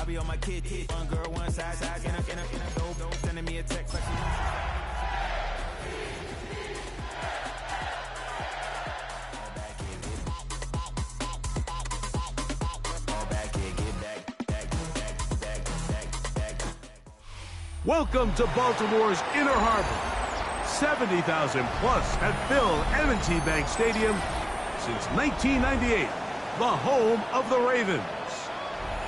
be on my kid. One girl, one side, in a dope, sending me a text like Welcome to Baltimore's Inner Harbor. 70,000 plus have filled M&T Bank Stadium since 1998, the home of the Ravens.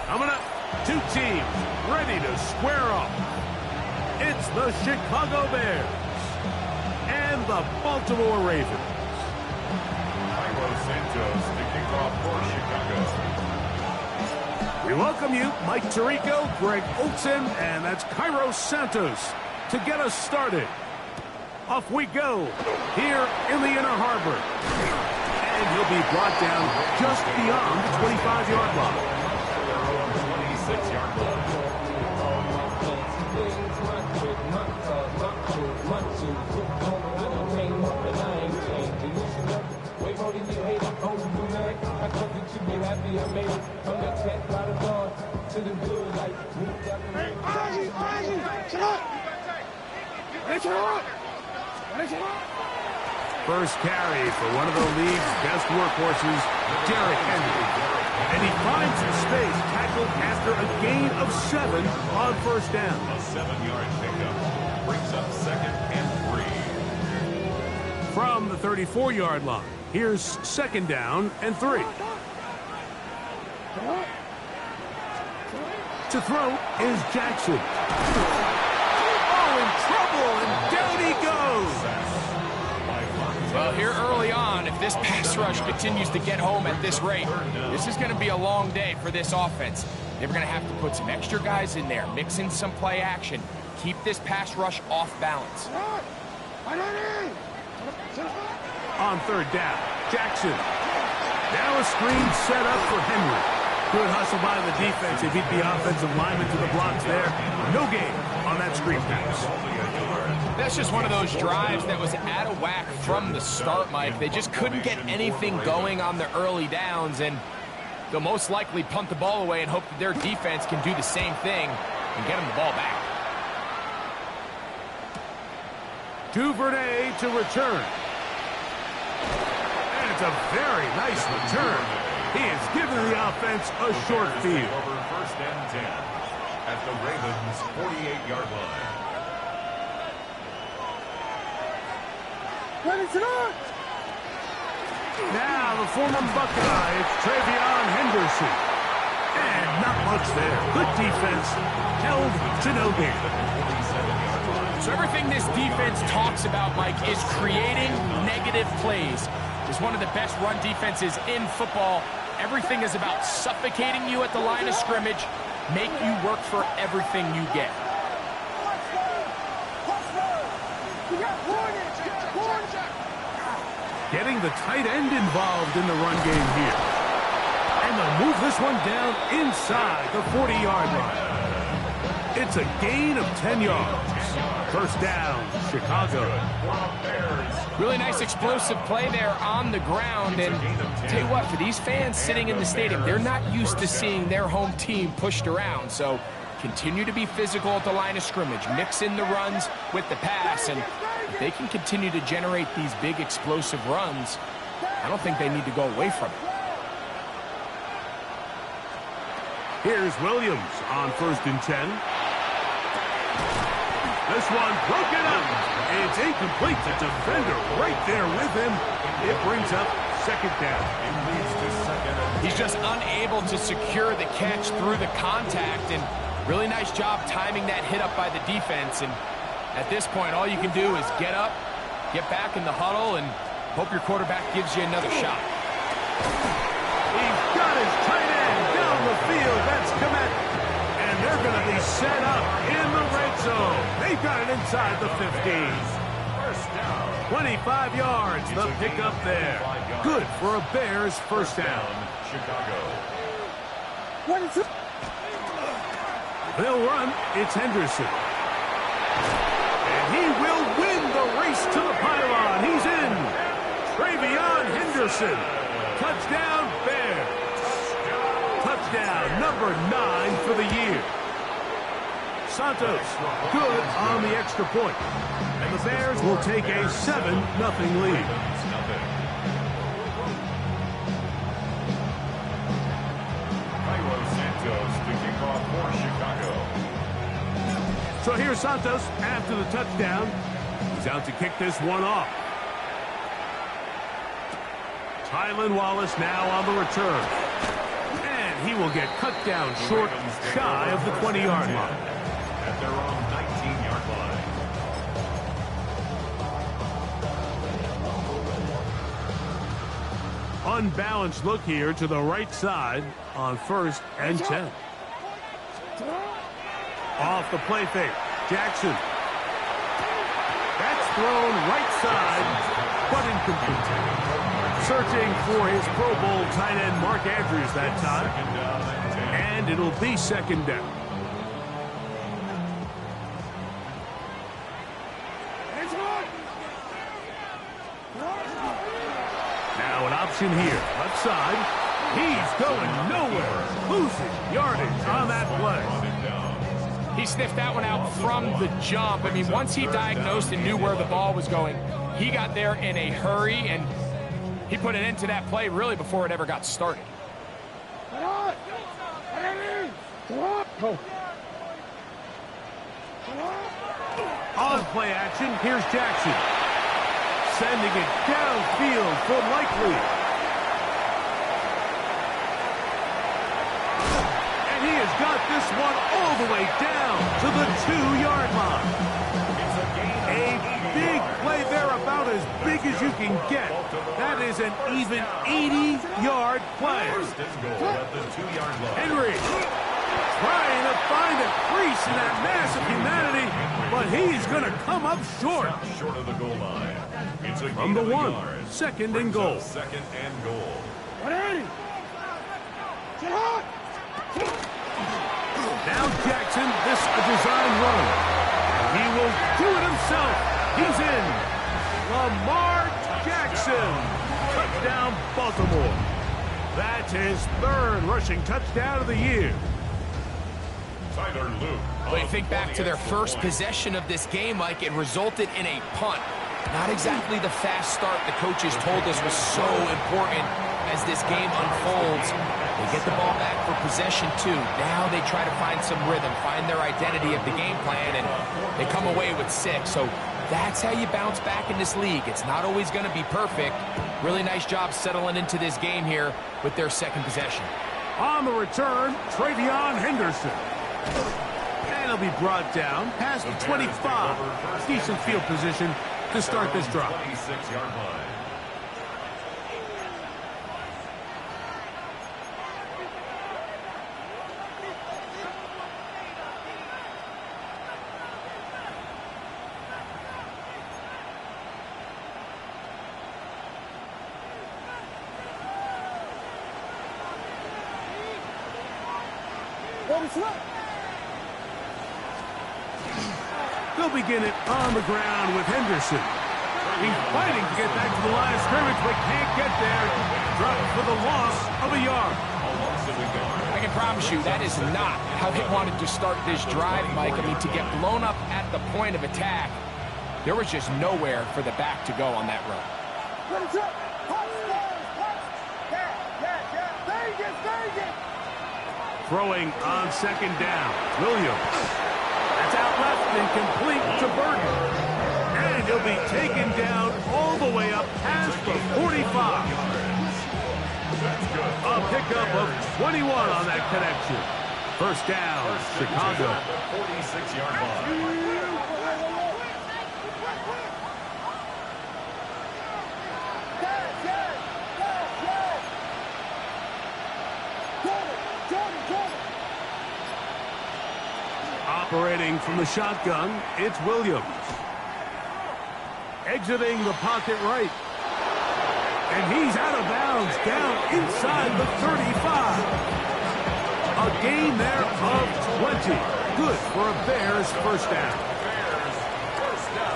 Coming up, two teams ready to square off. It's the Chicago Bears and the Baltimore Ravens. Santos to kick off for Chicago. We welcome you, Mike Tirico, Greg Olsen, and that's Cairo Santos to get us started. Off we go here in the Inner Harbor. And he'll be brought down just beyond the 25-yard line. 26-yard line. First carry for one of the league's best workhorses, Derrick Henry. And he finds his space, tackled after a gain of 7 on first down. A 7-yard pickup brings up 2nd and 3. From the 34-yard line, here's 2nd down and 3. To throw is Jackson. Oh, in trouble, and down he goes. Well, here early on, if this pass rush continues to get home at this rate, this is going to be a long day for this offense. They're going to have to put some extra guys in there, mix in some play action, keep this pass rush off balance. On 3rd down, Jackson. Now a screen set up for Henry. Good hustle by the defense. They beat the offensive lineman to the blocks there. No gain on that screen pass. That's just one of those drives that was out of whack from the start, Mike. They just couldn't get anything going on the early downs, and they'll most likely punt the ball away and hope that their defense can do the same thing and get them the ball back. Duvernay to return. And it's a very nice return. He has given the offense a short field. Over 1st and 10 at the Ravens' 48-yard line. Now the former Buckeye, it's Travion Henderson. And not much there. Good defense, held to no gain. So everything this defense talks about, Mike, is creating negative plays. It's one of the best run defenses in football. Everything is about suffocating you at the line of scrimmage, make you work for everything you get. Getting the tight end involved in the run game here. And they'll move this one down inside the 40-yard line. It's a gain of 10 yards. First down, Chicago. Really nice explosive play there on the ground. And tell you what, for these fans sitting in the stadium, they're not used to seeing their home team pushed around. So continue to be physical at the line of scrimmage. Mix in the runs with the pass. And if they can continue to generate these big explosive runs, I don't think they need to go away from it. Here's Williams on 1st and 10. This one broken up. It's incomplete. The defender right there with him. It brings up 2nd down. He's just unable to secure the catch through the contact, and really nice job timing that hit up by the defense. And at this point, all you can do is get up, get back in the huddle, and hope your quarterback gives you another shot. He's got his tight end down the field. That's Komet. And they're going to be set up in the red zone. They've got it inside the 15. 25 yards, the pickup there. Good for a Bears first down. Chicago. They'll run. It's Henderson. And he will win the race to the pylon. He's in. Travion Henderson. Touchdown, Bears. Touchdown number 9 for the year. Santos. Good on the extra point. And the Bears will take a 7-0 lead. Santos to kick off for Chicago. So here's Santos after the touchdown. He's out to kick this one off. Tylan Wallace now on the return. And he will get cut down short, shy of the 20-yard line. At their own 19-yard line. Unbalanced look here to the right side on 1st and 10. Off the play fake. Jackson. That's thrown right side, but incomplete. Searching for his Pro Bowl tight end Mark Andrews that time. And it'll be 2nd down. Now an option here. Left side. He's going nowhere. Losing yardage on that play. He sniffed that one out from the jump. I mean, once he diagnosed and knew where the ball was going, he got there in a hurry, and he put an end to that play really before it ever got started. On play action, here's Jackson. Sending it downfield for Likely. And he has got this one all the way down to the 2-yard line. A big play there, about as big as you can get. That is an even 80-yard play. Henry trying to find a crease in that mass of humanity, but he's going to come up short. Short of the goal line. It's a From the 1, 2nd and goal. 2nd and goal. Now Jackson, this a design run. He will do it himself. He's in. Lamar Jackson. Touchdown, Baltimore. That's his 3rd rushing touchdown of the year. Tyler Luke. Well, you think back to their first possession of this game, Mike, it resulted in a punt. Not exactly the fast start the coaches told us was so important as this game unfolds. They get the ball back for possession 2. Now they try to find some rhythm, find their identity of the game plan, and they come away with 6. So that's how you bounce back in this league. It's not always going to be perfect. Really nice job settling into this game here with their 2nd possession. On the return, Travion Henderson. And he'll be brought down past the 25. Decent field position to start this drive. 26-yard line. They'll begin it on the ground with Henderson. He's fighting to get back to the line of scrimmage, but can't get there. Dropped for the loss of a yard. I can promise you that is not how they wanted to start this drive, Mike. I mean, to get blown up at the point of attack, there was just nowhere for the back to go on that run. Throwing on 2nd down. Williams. That's out left and complete to Burton. And he'll be taken down all the way up past the 45. A pickup of 21 on that connection. 1st down, Chicago. 46-yard line. Operating from the shotgun, it's Williams. Exiting the pocket right. And he's out of bounds, down inside the 35. A gain there of 20. Good for a Bears 1st down.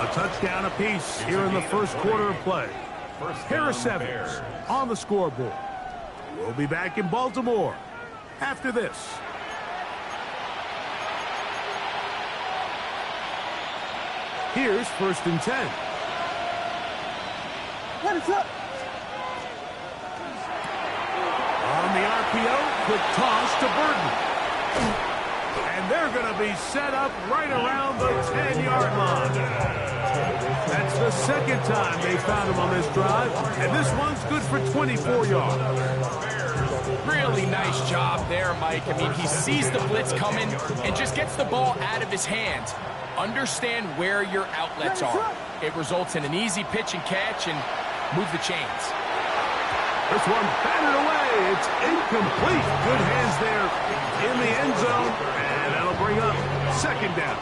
A touchdown apiece here in the 1st quarter of play. Harris Evans on the scoreboard. We'll be back in Baltimore after this. Here's 1st and 10. On the RPO, quick toss to Burton. And they're going to be set up right around the 10-yard line. That's the second time they found him on this drive, and this one's good for 24 yards. Really nice job there, Mike. I mean, he sees the blitz coming and just gets the ball out of his hands. Understand where your outlets are. It results in an easy pitch and catch and move the chains. This one batted away. It's incomplete. Good hands there in the end zone, and that'll bring up 2nd down.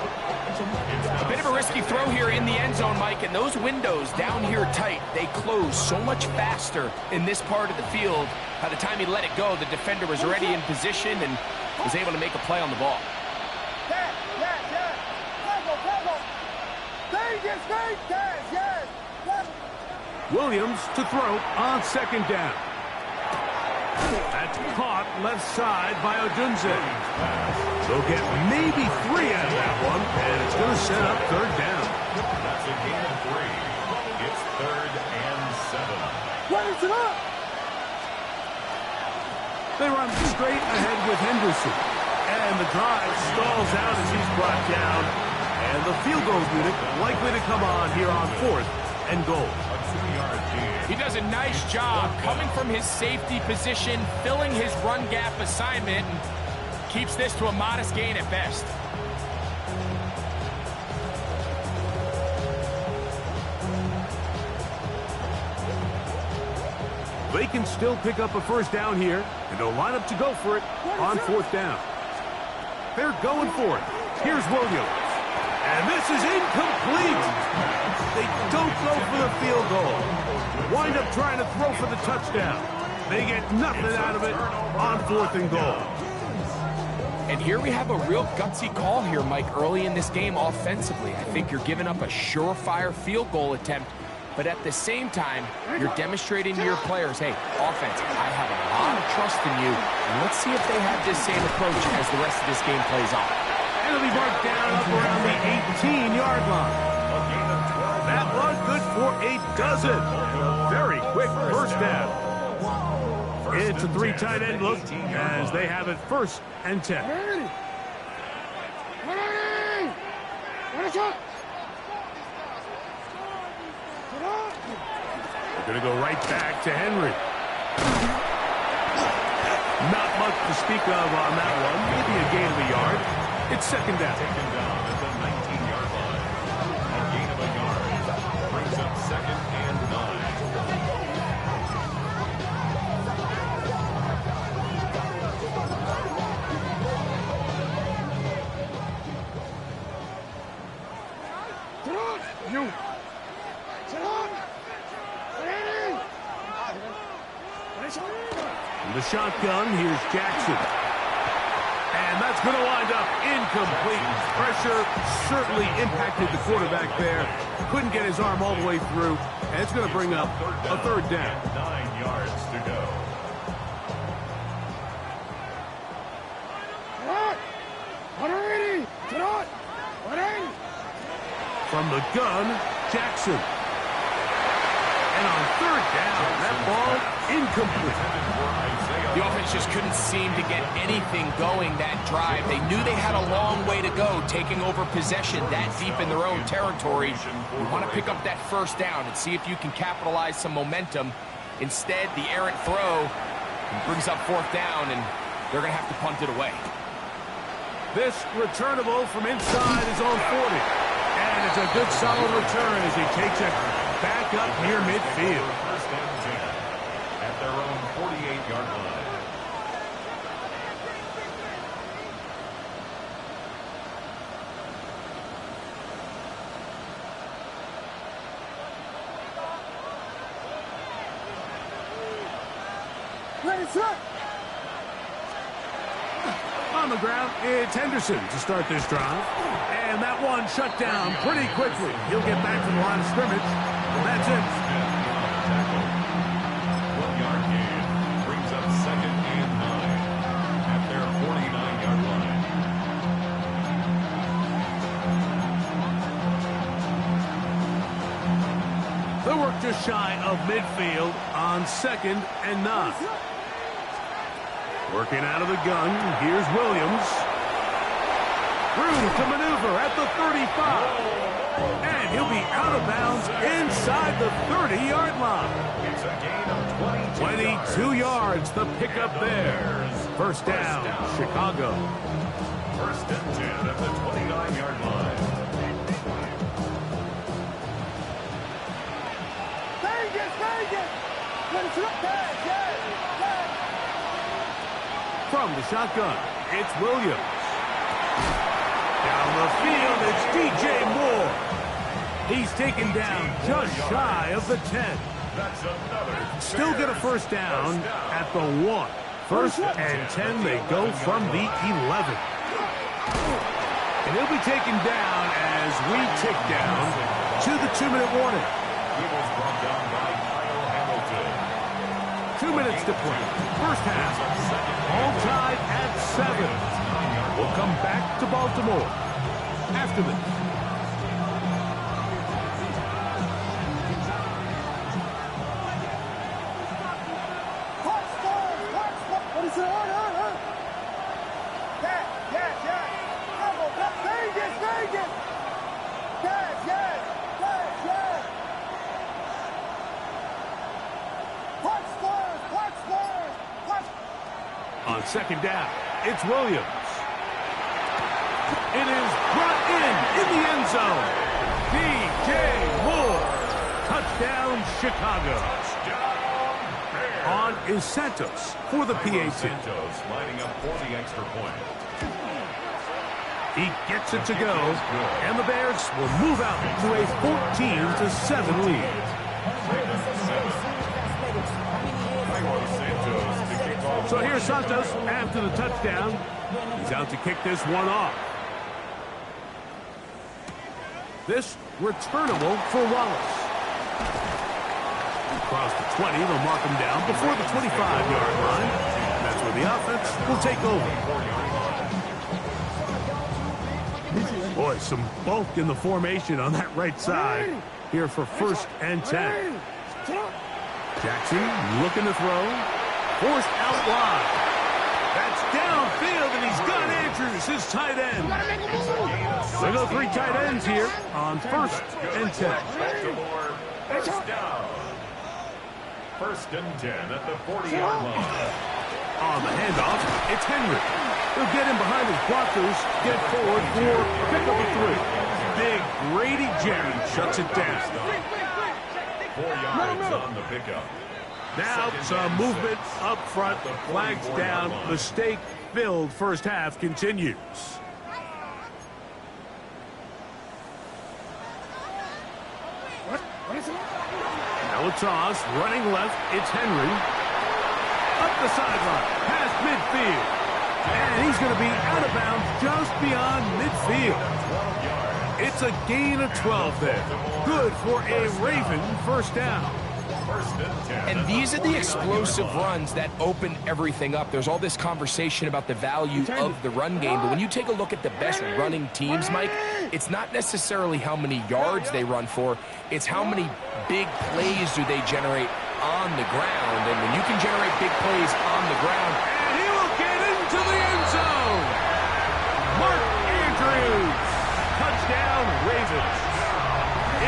A bit of a risky throw here in the end zone, Mike, and those windows down here tight, they close so much faster in this part of the field. By the time he let it go, the defender was already in position and was able to make a play on the ball. Williams to throw on 2nd down. That's caught left side by Odunze. They'll get maybe 3 out of that one, and it's going to set up 3rd down. That's a gain of 3. It's 3rd and 7. They run straight ahead with Henderson. And the drive stalls out as he's brought down. And the field goal unit likely to come on here on 4th and goal. He does a nice job coming from his safety position, filling his run gap assignment, and keeps this to a modest gain at best. They can still pick up a 1st down here, and they'll line up to go for it on 4th down. They're going for it. Here's Williams. And this is incomplete. They don't go for the field goal. Wind up trying to throw for the touchdown. They get nothing out of it on 4th and goal. And here we have a real gutsy call here, Mike, early in this game offensively. I think you're giving up a surefire field goal attempt, but at the same time, you're demonstrating to your players, hey, offense, I have a lot of trust in you, and let's see if they have this same approach as the rest of this game plays on. And it'll be marked down up around the 18-yard line. That one good for a dozen. Very quick 1st down. It's a 3 tight end look as they have it 1st and 10. They're going to go right back to Henry. Not much to speak of on that one. Maybe a gain of a yard. It's 2nd down. Taken down at the 19-yard line. A gain of a yard brings up 2nd and 9. In the shotgun, here's Jackson. And that's going to wind up incomplete. Pressure certainly impacted the quarterback there. Couldn't get his arm all the way through. And it's going to bring up a 3rd down. 9 yards to go. From the gun, Jackson. And on 3rd down, that ball incomplete. The offense just couldn't seem to get anything going that drive. They knew they had a long way to go, taking over possession that deep in their own territory. You want to pick up that 1st down and see if you can capitalize some momentum. Instead, the errant throw brings up 4th down, and they're going to have to punt it away. This returnable from inside his own 40. And it's a good solid return as he takes it back up near midfield. 1st and 10 at their own 48-yard line. On the ground, it's Henderson to start this drive. And that one shut down pretty quickly. He'll get back to the line of scrimmage. And that's it. 1-yard gain brings up 2nd and 9 at their 49-yard line. They work just shy of midfield on 2nd and 9. Working out of the gun, here's Williams. Room to maneuver at the 35. And he'll be out of bounds inside the 30-yard line. It's a gain of 22 yards, the pickup there. First down, Chicago. First and 10 at the 29-yard line. From the shotgun, it's Williams. Down the field, it's DJ Moore. He's taken down just shy of the 10. That's another. Still get a first down at the 1. First and 10, they go from the 11. And he'll be taken down as we tick down to the 2-minute warning. He was brought down by Kyle Hamilton. 2 minutes to play. First half. All tied at 7. We'll come back to Baltimore after this. On second down, it's Williams. It is brought in the end zone. DJ Moore. Touchdown, Chicago. On is Santos for the PAT. Santos lining up for the extra point. He gets it to go, and the Bears will move out to a 14-7 lead. So here's Santos after the touchdown. He's out to kick this one off. This returnable for Wallace. Across the 20, they'll mark him down before the 25-yard line. That's where the offense will take over. Boy, some bulk in the formation on that right side. Here for first and 10. Jackson looking to throw. Forced out wide. That's downfield, and he's got Andrews, his tight end. They go 3 tight ends here on first and 10. First down. First and 10 at the 40-yard line. On the handoff, it's Henry. He'll get him behind his blockers, get forward for a pickup of 3. Big Grady Jarrett shuts it down. 4 yards on the pickup. Now some movement up front. Flags down. Mistake-filled first half continues. Now a toss. Running left. It's Henry. Up the sideline. Past midfield. And he's going to be out of bounds just beyond midfield. It's a gain of 12 there. Good for a Raven first down. And these are the explosive runs that open everything up. There's all this conversation about the value of the run game, but when you take a look at the best running teams, Mike, it's not necessarily how many yards they run for, it's how many big plays do they generate on the ground. And when you can generate big plays on the ground, and he will get into the end zone. Mark Andrews, touchdown Ravens.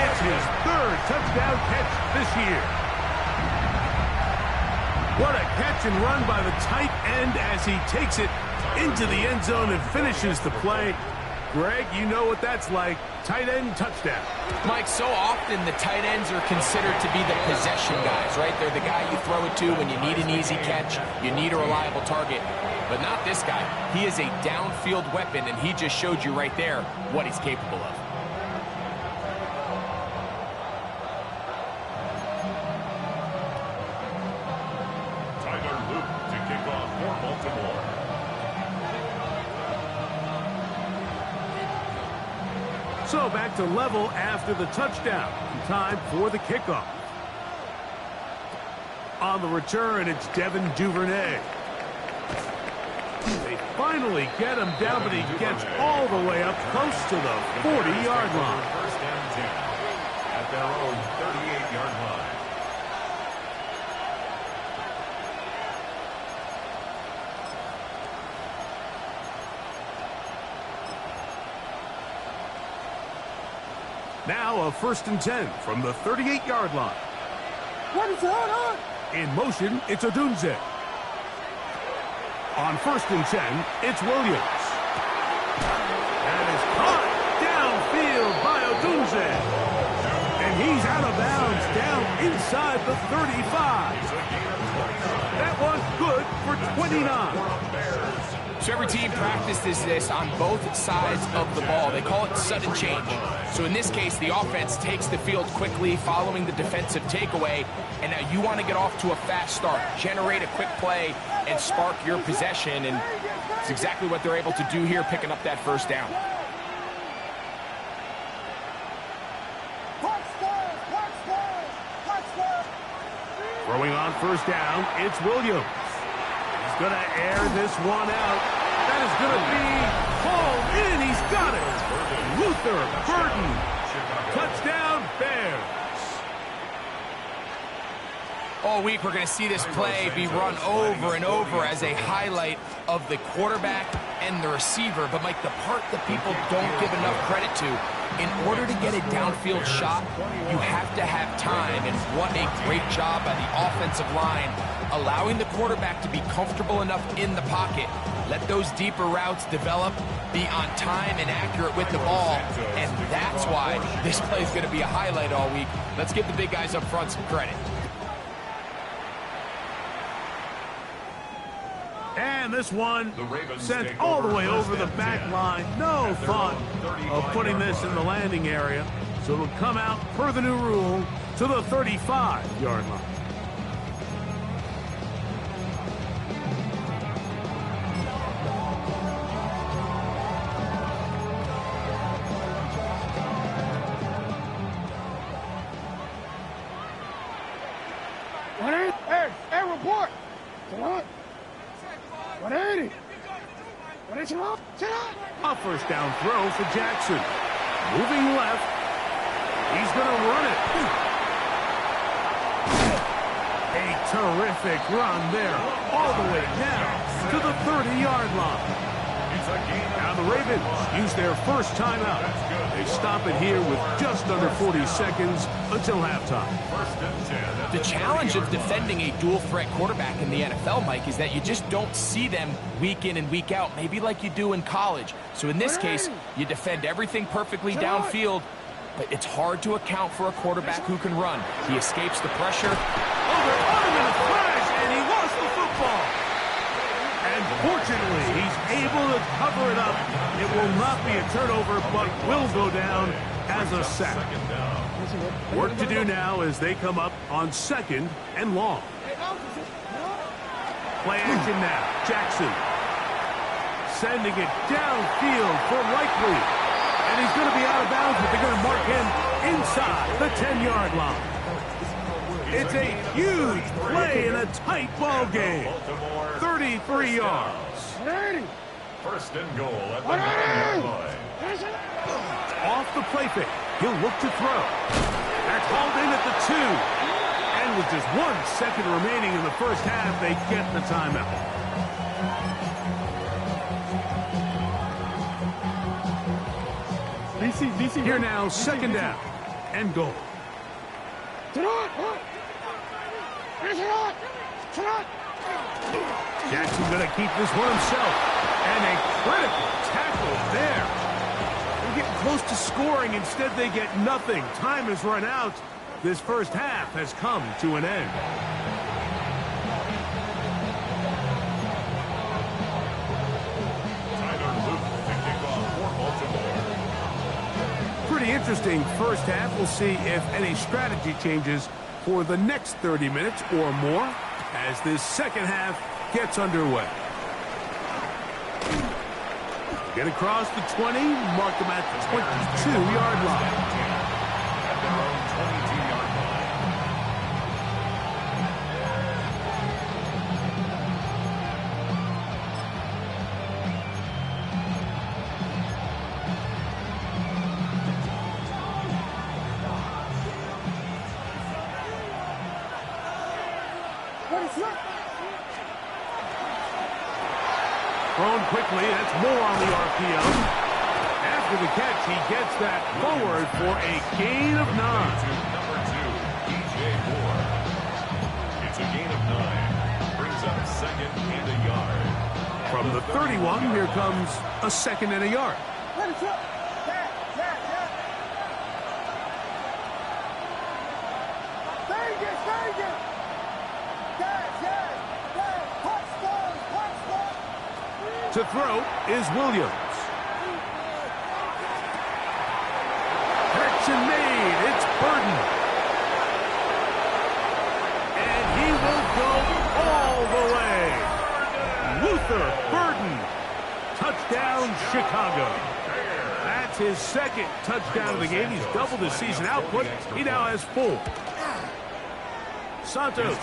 It's his 3rd touchdown catch this year. What a catch and run by the tight end as he takes it into the end zone and finishes the play. Greg, you know what that's like. Tight end touchdown. Mike, so often the tight ends are considered to be the possession guys, right? They're the guy you throw it to when you need an easy catch, you need a reliable target. But not this guy. He is a downfield weapon, and he just showed you right there what he's capable of. So back to level after the touchdown. Time for the kickoff. On the return, it's Devin Duvernay. They finally get him down, but he gets all the way up close to the 40-yard line. First and 10 at their own 38-yard line. Now a 1st and 10 from the 38-yard line. What is that on? In motion, it's Odunze. On 1st and 10, it's Williams. That is caught downfield by Odunze. And he's out of bounds down inside the 35. That one's good for 29. So every team practices this on both sides of the ball. They call it sudden change. So in this case, the offense takes the field quickly following the defensive takeaway, and now you want to get off to a fast start, generate a quick play, and spark your possession, and it's exactly what they're able to do here, picking up that 1st down. Throwing on 1st down, it's Williams. He's going to air this one out. That is going to be hauled in. He's got it. Luther Burden. Touchdown, Bears. All week, we're going to see this play be run over and over as a highlight of the quarterback and the receiver. But, Mike, the part that people don't give enough credit to, in order to get a downfield shot, you have to have time. And what a great job by the offensive line, allowing the quarterback to be comfortable enough in the pocket. Let those deeper routes develop, be on time and accurate with the ball. And that's why this play is going to be a highlight all week. Let's give the big guys up front some credit. And this one sent all the way over the back line. No thought of putting this in the landing area. So it'll come out, per the new rule, to the 35-yard line. Hey, report. What? 180. What is it up? A 1st down throw for Jackson. Moving left. He's going to run it. A terrific run there. All the way down to the 30-yard line. Now the Ravens use their 1st timeout. They stop it here with just under 40 seconds until halftime. The challenge of defending a dual-threat quarterback in the NFL, Mike, is that you just don't see them week in and week out, maybe like you do in college. So in this case, you defend everything perfectly downfield, but it's hard to account for a quarterback who can run. He escapes the pressure. Oh, they're on him in a crash, and he lost the football. And fortunately, he's able to cover it up. It will not be a turnover, but will go down as a sack. Work to do now as they come up on 2nd and long. Play action now. Jackson sending it downfield for Likely. And he's going to be out of bounds, but they're going to mark him inside the 10-yard line. It's a huge play in a tight ball game. 33 yards. 1st and goal at the 9-yard line. Off the play fake. He'll look to throw. That's hauled in at the 2. And with just 1 second remaining in the 1st half, they get the timeout. DC. Here now, 2nd down and goal. Jackson going to keep this one himself. And a critical tackle there. They're getting close to scoring. Instead, they get nothing. Time has run out. This 1st half has come to an end. Pretty interesting 1st half. We'll see if any strategy changes for the next 30 minutes or more as this 2nd half gets underway. Get across the 20, mark them at the 22-yard line. At their own 22-yard line. quickly. That's more on the RPO. After the catch, he gets that forward for a gain of 9. Number 2, DJ Moore. It's a gain of 9. Brings up second and a yard. From the 31, here comes a second and a yard. To throw is Williams. Correction made. It's Burden. And he will go all the way. Luther Burden. Touchdown, Chicago. That's his second touchdown of the game. He's doubled his season output. He now has 4. Santos,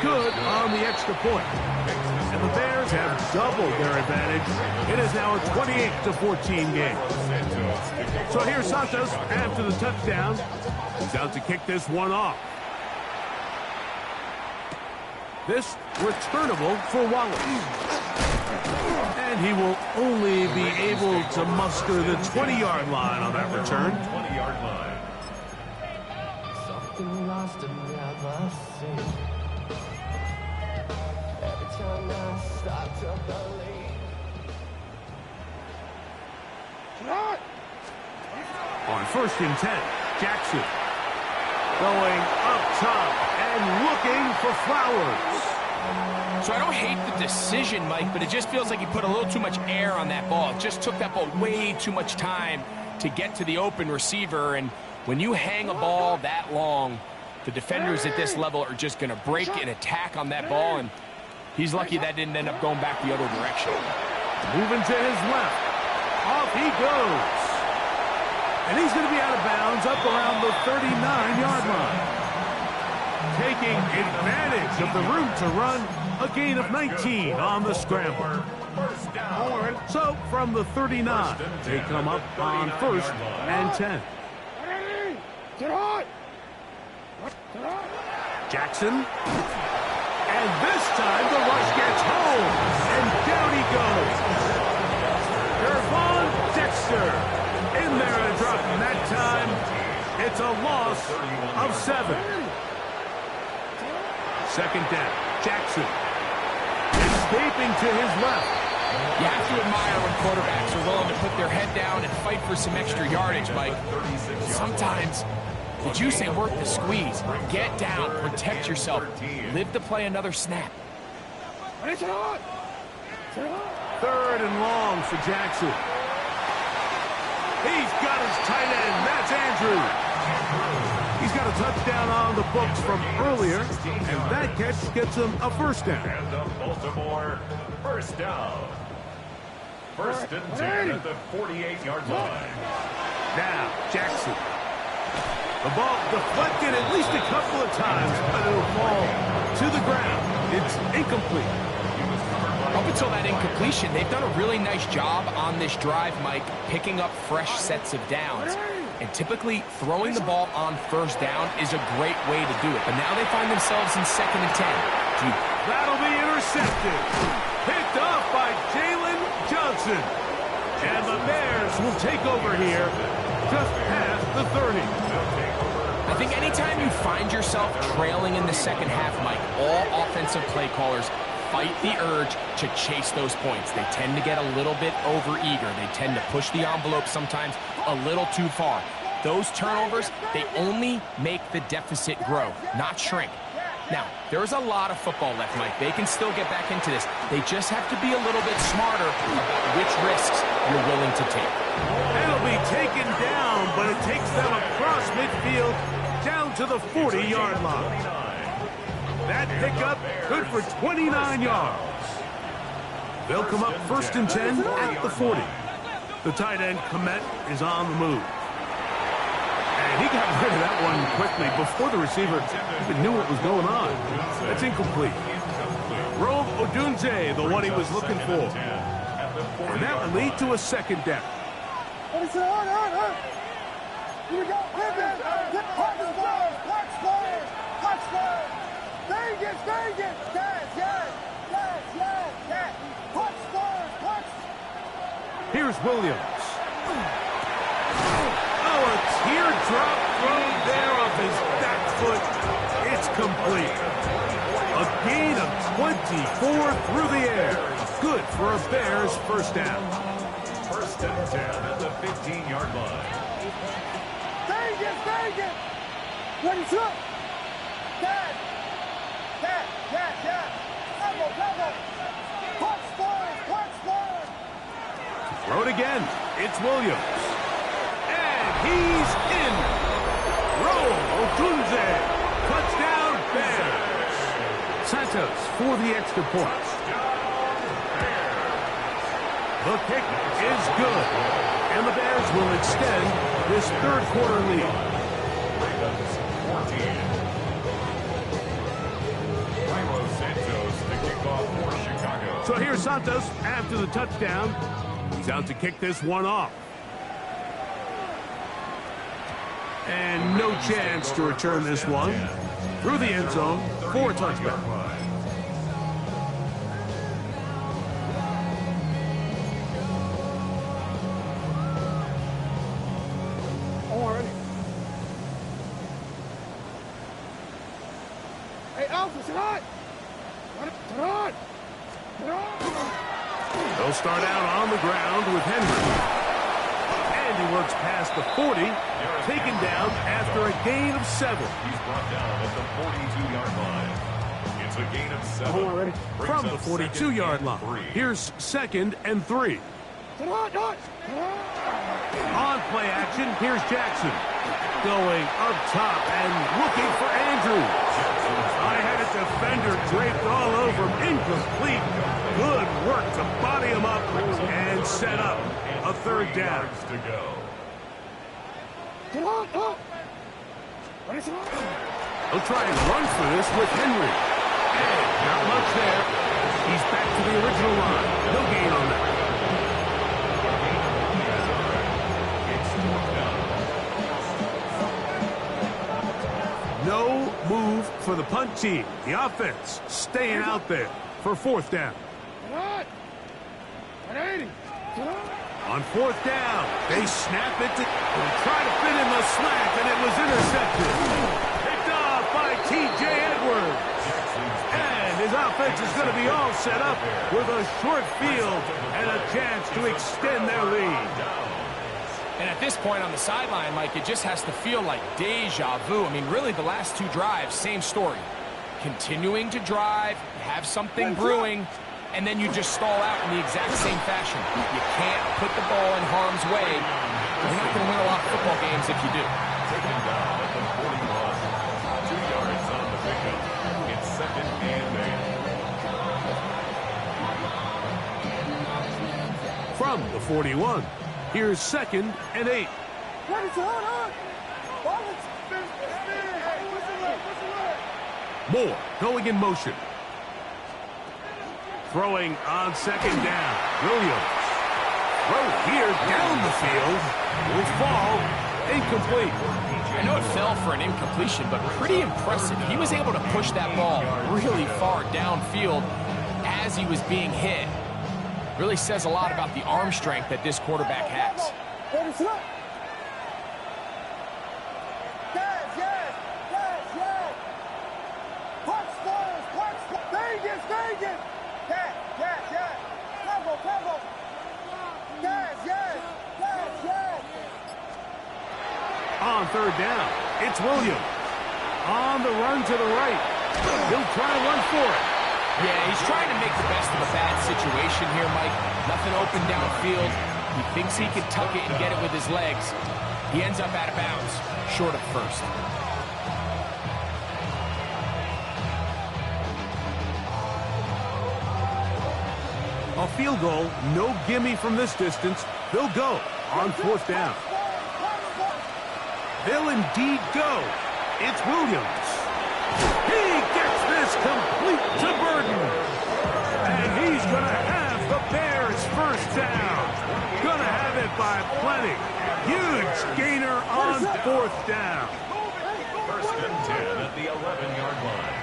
good on the extra point. And the Bears have doubled their advantage. It is now a 28-14 game. So here's Santos after the touchdown. He's out to kick this one off. This returnable for Wallace. And he will only be able to muster the 20-yard line on that return. 20-yard line. Something lost and never seen. Every time I start to believe. On 1st and 10, Jackson going up top and looking for Flowers. So I don't hate the decision, Mike, but it just feels like he put a little too much air on that ball. It just took that ball way too much time to get to the open receiver. And when you hang a ball that long, the defenders at this level are just going to break and attack on that ball. And he's lucky that didn't end up going back the other direction. Moving to his left. Off he goes. And he's going to be out of bounds up around the 39-yard line. Taking advantage of the room to run, a gain of 19 on the scramble. So from the 39, they come up on 1st and 10. Jackson. And this time the rush gets home. And down he goes. Gervon Dexter in there and a drop. And that time, it's a loss of 7. Second down, Jackson escaping to his left. You have to admire when quarterbacks are willing to put their head down and fight for some extra yardage, Mike. Sometimes the juice ain't worth the squeeze. Get down, protect yourself, live to play another snap. 3rd and long for Jackson. He's got his tight end, that's Andrews. He's got a touchdown on the books from earlier, and that catch gets him a 1st down. And the Baltimore 1st down. 1st and 10 at the 48-yard line. Now, Jackson. The ball deflected at least a couple of times, but it'll fall to the ground. It's incomplete. Up until that incompletion, they've done a really nice job on this drive, Mike, picking up fresh sets of downs. And typically, throwing the ball on 1st down is a great way to do it. But now they find themselves in 2nd and 10. That'll be intercepted. Picked off by Jalen Johnson. And the Bears will take over here just past the 30. I think anytime you find yourself trailing in the second half, Mike, all offensive play callers fight the urge to chase those points. They tend to get a little bit overeager. They tend to push the envelope sometimes a little too far. Those turnovers, they only make the deficit grow, not shrink. Now, there's a lot of football left, Mike. They can still get back into this. They just have to be a little bit smarter about which risks you're willing to take. It'll be taken down, but it takes them across midfield down to the 40-yard line. That pickup good for 29 yards. They'll come up 1st and 10 at the 40. The tight end, Komet, is on the move. And he got rid of that one quickly before the receiver even knew what was going on. That's incomplete. Rove Odunze, the one he was looking for. And that will lead to a 2nd down. Here we go. Here's Williams. Oh, a teardrop throw there off his back foot. It's complete. A gain of 24 through the air. Good for a Bears first down. First and 10 at the 15-yard line. Vegas! What is up? Dad! Cover! Touchdown! Throw it again. It's Williams. And he's in. Roll Otunze. Touchdown Bears. Santos for the extra point. The kick is good. And the Bears will extend this third quarter lead. Ravens 14. Cairo Santos to kick off for Chicago. So here's Santos after the touchdown. He's out to kick this one off. And no chance to return this one. Through the end zone for a touchdown. Hey, Alpha, sit on! They'll start out on the ground with Henry. And he works past the 40, taken down after a gain of 7. He's brought down at the 42-yard line. It's a gain of 7. From the 42-yard line, here's 2nd and 3. On play action, here's Jackson. Going up top and looking for Andrews. I had a defender draped all over him. Incomplete. Good work to body him up and set up a third down. To go. He'll try and run for this with Henry. And not much there. He's back to the original line. No gain on that. No move for the punt team. The offense staying out there for 4th down. On 4th down, they snap it to try to fit in the slant, and it was intercepted. Picked off by T.J. Edwards. And his offense is going to be all set up with a short field and a chance to extend their lead. And at this point on the sideline, Mike, it just has to feel like deja vu. I mean, really, the last 2 drives, same story. Continuing to drive, have something brewing, and then you just stall out in the exact same fashion. You can't put the ball in harm's way. You're not going to win a lot of football games if you do. Taken down at the 41. 2 yards on the pickup. It's 2nd and 8. From the 41. Here's 2nd and 8. What is on? Moore going in motion. Throwing on 2nd down. Williams. Throw here down the field. Will fall. Incomplete. I know it fell for an incompletion, but pretty impressive. He was able to push that ball really far downfield as he was being hit. Really says a lot about the arm strength that this quarterback has. On 3rd down, it's Williams. On the run to the right. He'll try to run for it. Yeah, he's trying to make the best of a bad situation here, Mike. Nothing open downfield. He thinks he can tuck it and get it with his legs. He ends up out of bounds, short of first. A field goal, no gimme from this distance. They'll go on 4th down. They'll indeed go. It's Williams. He gets this complete to Burden. And he's going to have the Bears first down. Going to have it by plenty. Huge gainer on 4th down. 1st and 10 at the 11-yard line.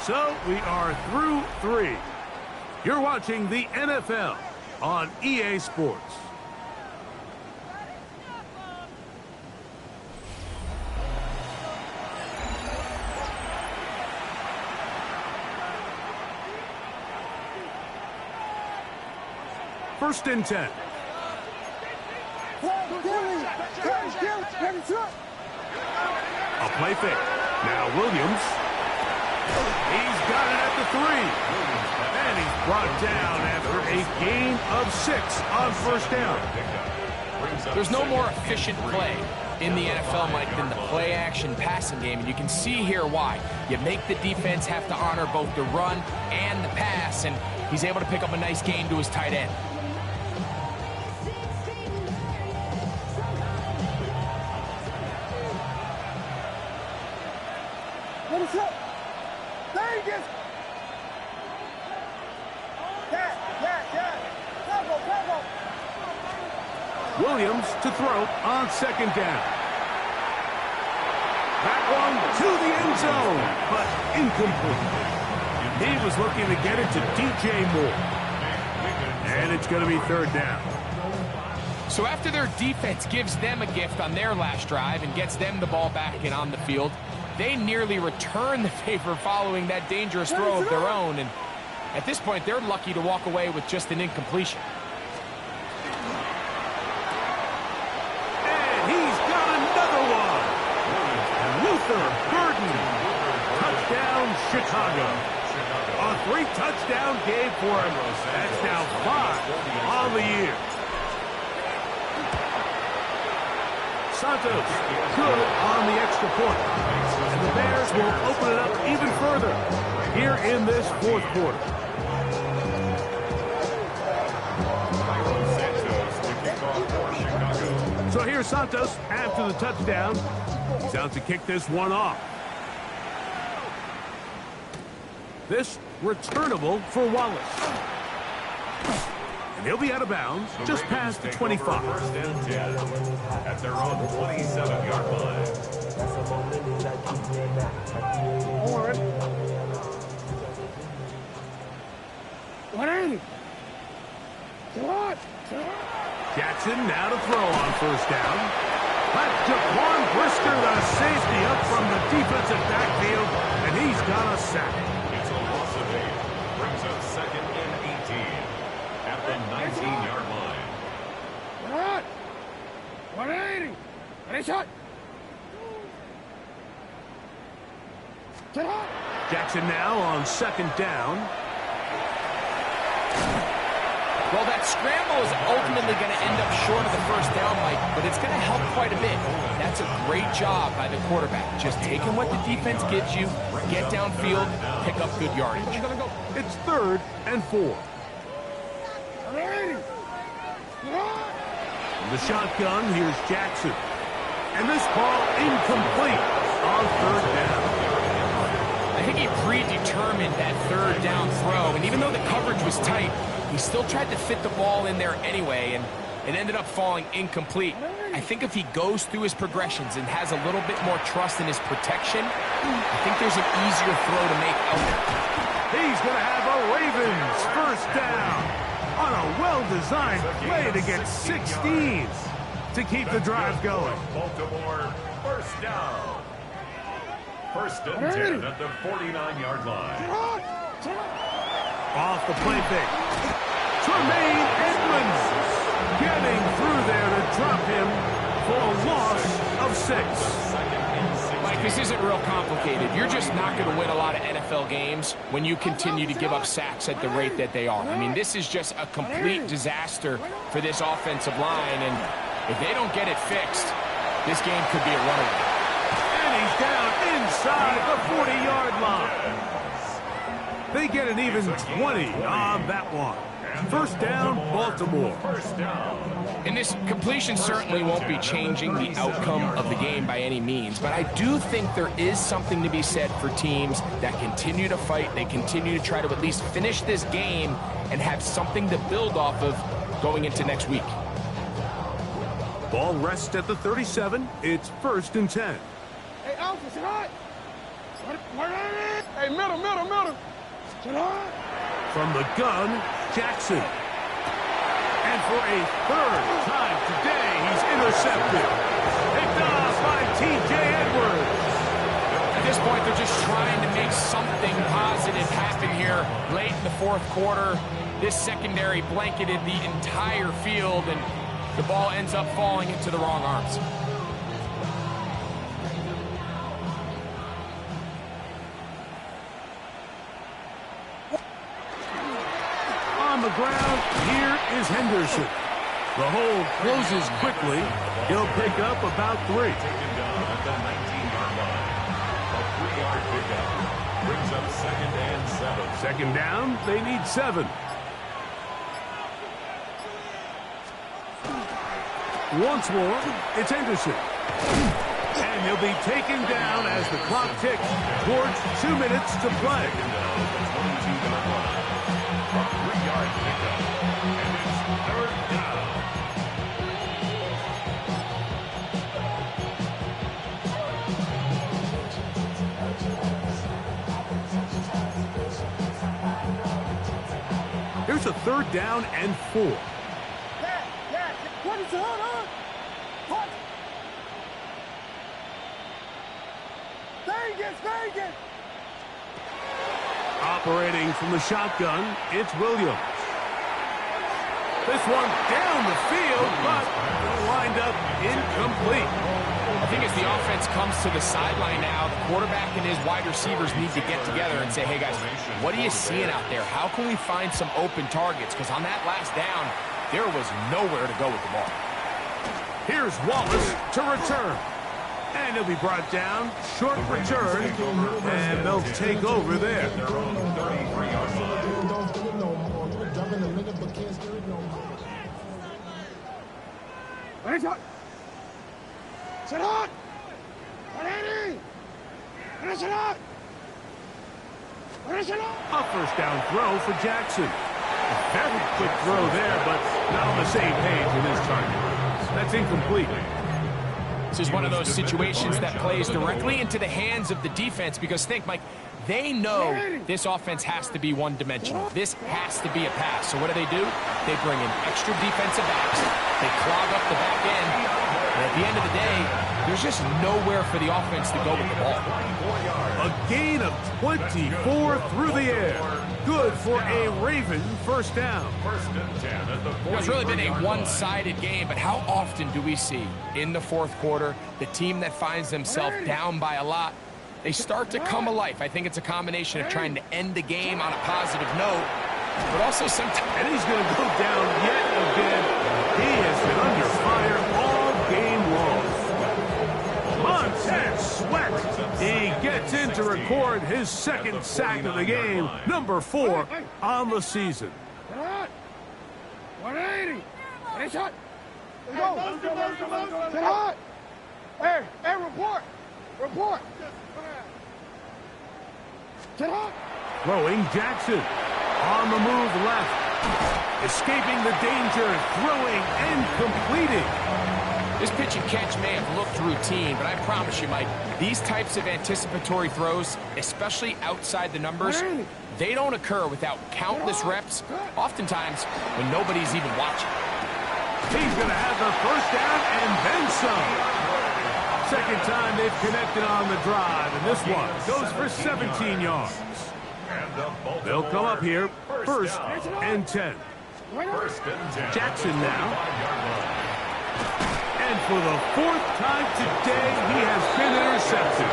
So we are through 3. You're watching the NFL on EA Sports. First and 10. A play fake. Now Williams. He's got it at the 3. And he's brought down after a gain of 6 on first down. There's no more efficient play in the NFL, Mike, than the play-action passing game. And you can see here why. You make the defense have to honor both the run and the pass, and he's able to pick up a nice gain to his tight end. What is up? There he is. Williams to throw on second down. That one to the end zone, but incomplete. He was looking to get it to DJ Moore. And it's going to be third down. So after their defense gives them a gift on their last drive and gets them the ball back and on the field, they nearly return the favor following that dangerous throw of their own. And at this point, they're lucky to walk away with just an incompletion. Burden. Touchdown, Chicago. A 3-touchdown game for him. That's now 5 on the year. Santos good on the extra point. And the Bears will open it up even further here in this fourth quarter. So here's Santos after the touchdown. He's out to kick this one off. This returnable for Wallace. And he'll be out of bounds just past the 25. First and 10 at their own 27-yard line. Jackson now to throw on first down. That's Jaquan Brisker, the safety, up from the defensive backfield, and he's got a sack. It's a loss of 8. Brings up second and 18 at the 19-yard line. What? 180. Ready, shot. Jackson now on second down. Well, that scramble is ultimately going to end up short of the first down, Mike, but it's going to help quite a bit. That's a great job by the quarterback. Just taking what the defense gives you, get downfield, pick up good yardage. It's 3rd and 4. From the shotgun, here's Jackson. And this ball incomplete on third down. I think he predetermined that third down throw, and even though the coverage was tight, he still tried to fit the ball in there anyway, and it ended up falling incomplete. I think if he goes through his progressions and has a little bit more trust in his protection, I think there's an easier throw to make out there. He's going to have a Ravens first down on a well-designed play to get 16 to keep the drive going. Baltimore, first down. First and 10 at the 49-yard line. Off the play fake. Tremaine Edmonds getting through there to drop him for a loss of 6. Mike, this isn't real complicated. You're just not going to win a lot of NFL games when you continue to give up sacks at the rate that they are. I mean, this is just a complete disaster for this offensive line, and if they don't get it fixed, this game could be a runaway. And he's down inside the 40-yard line. They get an even 20 on that one. First down, Baltimore. And this completion certainly won't be changing the outcome of the game by any means, but I do think there is something to be said for teams that continue to fight, they continue to try to at least finish this game and have something to build off of going into next week. Ball rests at the 37. It's 1st and 10. Hey, Alpha, sit hot. Hey, middle. From the gun, Jackson. And for a third time today, he's intercepted. Picked off by T.J. Edwards. At this point, they're just trying to make something positive happen here late in the fourth quarter. This secondary blanketed the entire field, and the ball ends up falling into the wrong arms. On the ground, here is Henderson. The hole closes quickly. He'll pick up about 3. Taken down at the 19-yard line. A 3-yard pickup brings up 2nd and 7. Second down, they need 7. Once more, it's Henderson. And he'll be taken down as the clock ticks towards 2 minutes to play. Taken down at the 22-yard line. A 3-yard pickup. And it's 3rd down. Here's a 3rd down and 4. Yeah. What is it? Hold on. What? Very good. Operating from the shotgun, it's Williams. This one down the field, but lined up incomplete. I think as the offense comes to the sideline now, the quarterback and his wide receivers need to get together and say, hey, guys, what are you seeing out there? How can we find some open targets? Because on that last down, there was nowhere to go with the ball. Here's Wallace to return. And he'll be brought down. Short return. And they'll take over there. Their own 33-yard line. Sit on! A first down throw for Jackson. A very quick throw there, but not on the same page with his target. That's incomplete. This is one of those situations that plays directly into the hands of the defense because think, Mike, they know this offense has to be one-dimensional. This has to be a pass. So what do? They bring in extra defensive backs. They clog up the back end. And at the end of the day, there's just nowhere for the offense to go with the ball. A gain of 24 through the air. Good for a Raven first down. 1st and 10 at the It's really been a 40-yard line. one-sided game, but how often do we see in the fourth quarter the team that finds themselves down by a lot, they start to come alive? I think it's a combination of trying to end the game on a positive note, but also sometimes... And he's going to go down yet again. He has been under fire all game long. Montez Sweat. He gets in to record his 2nd sack of the game. Number 4 on the season. 180. Get shot. Go. Sit hot. Hey, report. Sit hot. Throwing Jackson. On the move left. Escaping the danger. Throwing and completing. This pitch and catch may have looked routine, but I promise you, Mike, these types of anticipatory throws, especially outside the numbers, they don't occur without countless reps, oftentimes when nobody's even watching. He's going to have the first down and then some. Second time they've connected on the drive, and this one goes for 17 yards. They'll come up here, 1st and 10. 1st and 10. Jackson now. And for the 4th time today, he has been intercepted.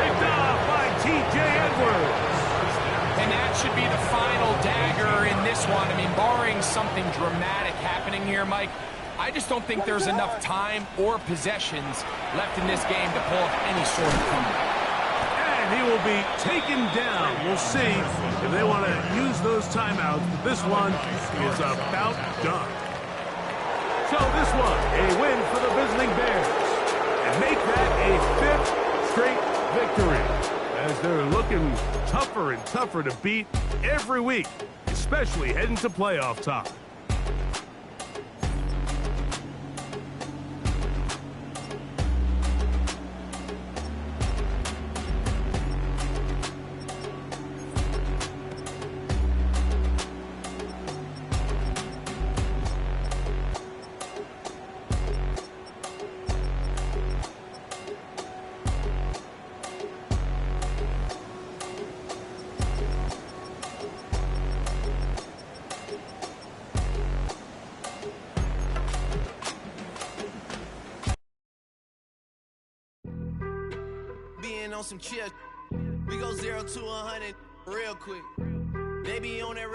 Picked off by T.J. Edwards. And that should be the final dagger in this one. I mean, barring something dramatic happening here, Mike, I just don't think there's enough time or possessions left in this game to pull off any sort of comeback. And he will be taken down. We'll see if they want to use those timeouts. But this one is about done. So this one, a win for the visiting Bears. And make that a 5th straight victory. As they're looking tougher and tougher to beat every week, especially heading to playoff time. on some chill. We go 0 to 100 real quick. They be on that rap.